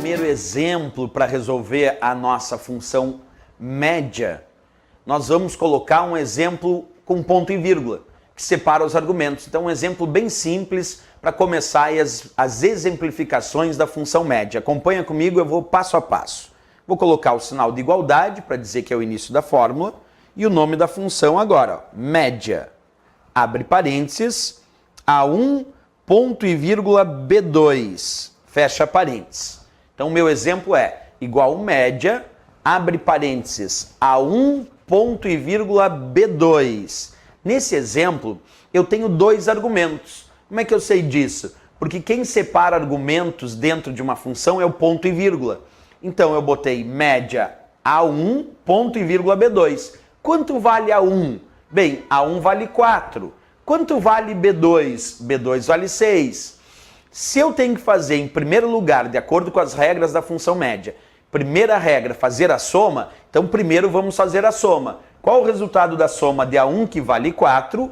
primeiro exemplo para resolver a nossa função média, nós vamos colocar um exemplo com ponto e vírgula, que separa os argumentos. Então, um exemplo bem simples para começar aí as exemplificações da função média. Acompanha comigo, eu vou passo a passo. Vou colocar o sinal de igualdade para dizer que é o início da fórmula e o nome da função agora, ó, média. Abre parênteses, A1, ponto e vírgula B2, fecha parênteses. Então, o meu exemplo é igual média, abre parênteses, A1, ponto e vírgula B2. Nesse exemplo, eu tenho dois argumentos. Como é que eu sei disso? Porque quem separa argumentos dentro de uma função é o ponto e vírgula. Então, eu botei média A1, ponto e vírgula B2. Quanto vale A1? Bem, A1 vale 4. Quanto vale B2? B2 vale 6. Se eu tenho que fazer, em primeiro lugar, de acordo com as regras da função média, primeira regra, fazer a soma, então primeiro vamos fazer a soma. Qual o resultado da soma de A1, que vale 4,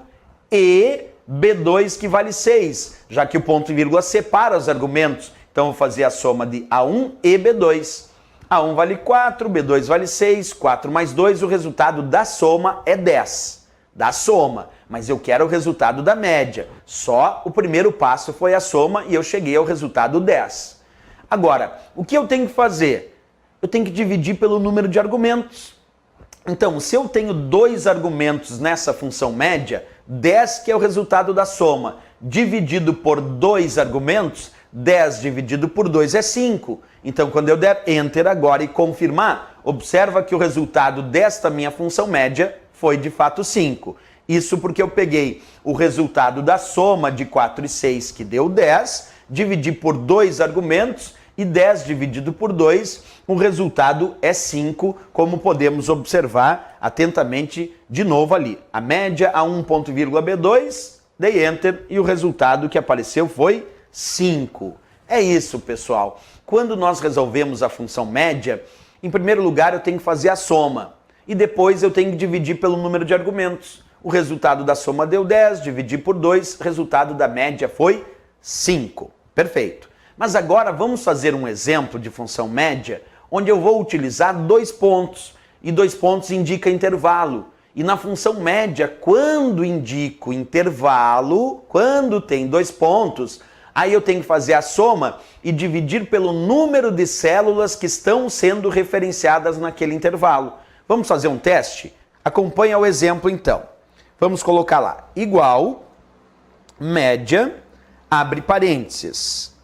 e B2, que vale 6? Já que o ponto e vírgula separa os argumentos, então eu vou fazer a soma de A1 e B2. A1 vale 4, B2 vale 6, 4 mais 2, o resultado da soma é 10. Da soma, mas eu quero o resultado da média. Só o primeiro passo foi a soma e eu cheguei ao resultado 10. Agora, o que eu tenho que fazer? Eu tenho que dividir pelo número de argumentos. Então, se eu tenho dois argumentos nessa função média, 10 que é o resultado da soma, dividido por dois argumentos, 10 dividido por 2 é 5. Então, quando eu der Enter agora e confirmar, observa que o resultado desta minha função média foi de fato 5. Isso porque eu peguei o resultado da soma de 4 e 6, que deu 10, dividi por dois argumentos, e 10 dividido por 2, o resultado é 5, como podemos observar atentamente de novo ali. A média A1, ponto e vírgula B2, dei Enter e o resultado que apareceu foi 5. É isso, pessoal. Quando nós resolvemos a função média, em primeiro lugar eu tenho que fazer a soma e depois eu tenho que dividir pelo número de argumentos. O resultado da soma deu 10, dividi por 2, resultado da média foi 5. Perfeito. Mas agora vamos fazer um exemplo de função média, onde eu vou utilizar dois pontos, e dois pontos indica intervalo. E na função média, quando indico intervalo, quando tem dois pontos, aí eu tenho que fazer a soma e dividir pelo número de células que estão sendo referenciadas naquele intervalo. Vamos fazer um teste? Acompanha o exemplo então. Vamos colocar lá, igual, média, abre parênteses,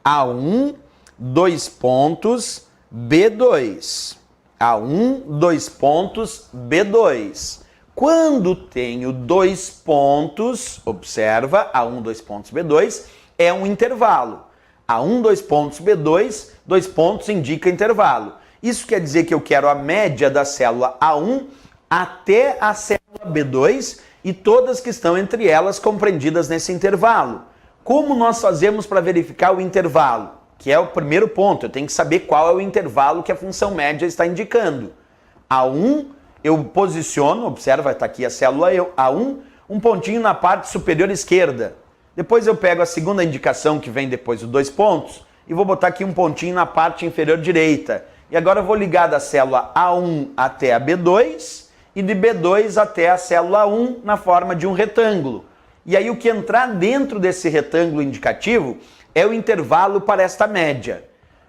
A1, dois pontos, B2. A1, dois pontos, B2. Quando tenho dois pontos, observa, A1, dois pontos, B2, é um intervalo. A1, dois pontos, B2, dois pontos indica intervalo. Isso quer dizer que eu quero a média da célula A1 até a célula B2 e todas que estão entre elas compreendidas nesse intervalo. Como nós fazemos para verificar o intervalo? Que é o primeiro ponto, eu tenho que saber qual é o intervalo que a função média está indicando. A1, eu posiciono, observa, está aqui a célula A1, um pontinho na parte superior esquerda. Depois eu pego a segunda indicação que vem depois dos dois pontos e vou botar aqui um pontinho na parte inferior direita. E agora eu vou ligar da célula A1 até a B2 e de B2 até a célula 1 na forma de um retângulo. E aí o que entrar dentro desse retângulo indicativo é o intervalo para esta média.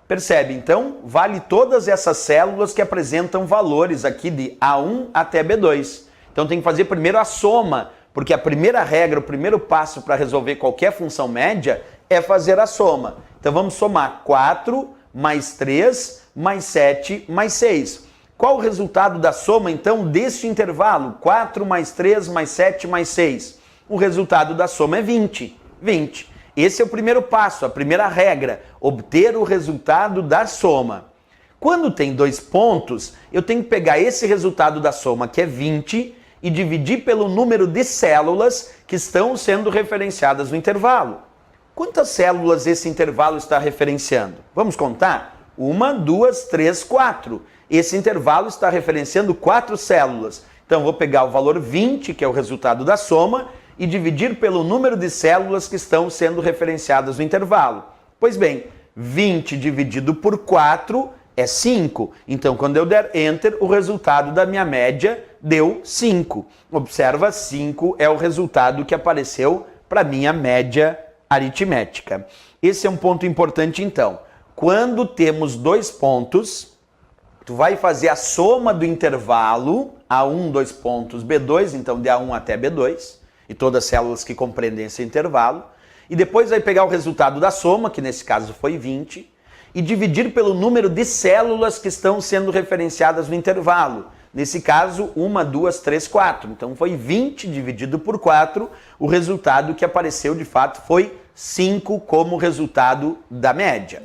Percebe? Então, vale todas essas células que apresentam valores aqui de A1 até B2. Então tem que fazer primeiro a soma, porque a primeira regra, o primeiro passo para resolver qualquer função média é fazer a soma. Então vamos somar 4 mais 3 mais 7 mais 6. Qual o resultado da soma então deste intervalo? 4 mais 3 mais 7 mais 6. O resultado da soma é 20. 20. Esse é o primeiro passo, a primeira regra, obter o resultado da soma. Quando tem dois pontos, eu tenho que pegar esse resultado da soma, que é 20, e dividir pelo número de células que estão sendo referenciadas no intervalo. Quantas células esse intervalo está referenciando? Vamos contar? 1, 2, 3, 4. Esse intervalo está referenciando 4 células. Então, vou pegar o valor 20, que é o resultado da soma, e dividir pelo número de células que estão sendo referenciadas no intervalo. Pois bem, 20 dividido por 4 é 5. Então, quando eu der Enter, o resultado da minha média deu 5. Observa, 5 é o resultado que apareceu para minha média aritmética. Esse é um ponto importante, então. Quando temos dois pontos, tu vai fazer a soma do intervalo A1, 2 pontos, B2, então de A1 até B2, e todas as células que compreendem esse intervalo, e depois vai pegar o resultado da soma, que nesse caso foi 20, e dividir pelo número de células que estão sendo referenciadas no intervalo. Nesse caso, 1, 2, 3, 4. Então foi 20 dividido por 4, o resultado que apareceu de fato foi 5 como resultado da média.